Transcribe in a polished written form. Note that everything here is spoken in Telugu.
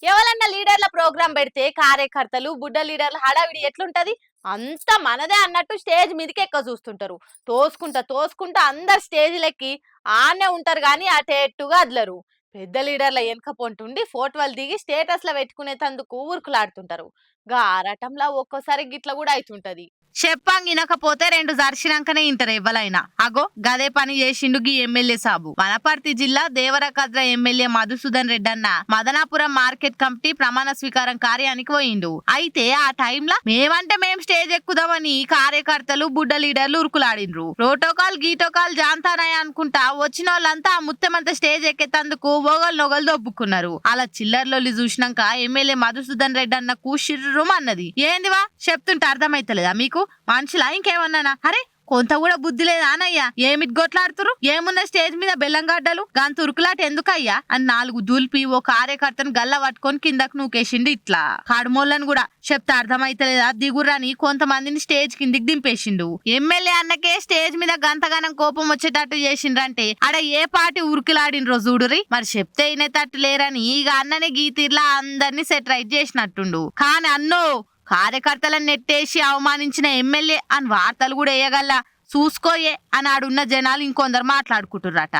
ఎవరన్నా లీడర్ల ప్రోగ్రాం పెడితే కార్యకర్తలు బుడ్డ లీడర్ల హడావిడి ఎట్లుంటది. అంత మనదే అన్నట్టు స్టేజ్ మీదకి ఎక్క చూస్తుంటారు. తోసుకుంటా తోసుకుంటా అందరు స్టేజ్లెక్కి ఆనే ఉంటారు కానీ అటేట్టుగా అదలరు. పెద్ద లీడర్ల వెనక పొంటుండి ఫోటోలు దిగి స్టేటస్ల పెట్టుకునేందుకు ఊరుకులాడుతుంటారు. గా ఆరాటంలా ఒక్కోసారి గిట్ల కూడా అవుతుంటది. చెప్పంగా వినకపోతే రెండు జర్షినాకనే ఇంటారు ఎవ్వలైనా. అగో గదే పని చేసిండు గీ ఎమ్మెల్యే సాబు. వనపర్తి జిల్లా దేవరకద్ర ఎమ్మెల్యే మధుసూదన్ రెడ్డి అన్న మదనాపురం మార్కెట్ కమిటీ ప్రమాణ స్వీకారం కార్యానికి పోయిండు. అయితే ఆ టైంలో మేమంటే మేం స్టేజ్ ఎక్కుదామని కార్యకర్తలు బుడ్డ లీడర్లు ఉరుకులాడిండ్రు. ప్రోటోకాల్ గీటోకాల్ జాంతానాయ అనుకుంటా వచ్చిన వాళ్ళంతా ముత్తెమంత స్టేజ్ ఎక్కేందుకు ఓగలు నొగలు దొబ్బుకున్నారు. అలా చిల్లర్లొల్లి చూసినాక ఎమ్మెల్యే మధుసూదన్ రెడ్డి అన్న కూషిర్రం అన్నది. ఏందివా చెప్తుంటే అర్థమైతలేదా మీకు? మనుషులా ఇంకేమన్నానా? అరే కొంత కూడా బుద్ధి లేదా అనయ్యా? ఏమిటి గొట్లాడుతురు? ఏమున్న స్టేజ్ మీద బెల్లంగడ్డలు గాంత ఉరుకులాట ఎందుకయ్యా అని 4 దులిపి ఓ కార్యకర్తను గల్ల పట్టుకొని కిందకు నూకేసిండు. ఇట్లా కడుమోళ్ళని కూడా చెప్తే అర్థమైతలేదా దిగురని కొంతమందిని స్టేజ్ కిందికి దింపేసిండు. ఎమ్మెల్యే అన్నకే స్టేజ్ మీద గంతగానం కోపం వచ్చేటట్టు చేసిండ్రంటే ఆడ ఏ పార్టీ ఉరుకులాడినరో చూడురి. మరి చెప్తే ఇనేటట్టు లేరని ఇక అన్ననే గీతీర్లా అందరినీ సెట్ రైట్ చేసినట్టుండు. కానీ అన్నో కార్యకర్తలను నెట్టేసి అవమానించిన ఎమ్మెల్యే అని వార్తలు కూడా వేయగల్లా చూసుకోయే అని ఆడున్న జనాలు ఇంకొందరు మాట్లాడుకుంటుర్రట.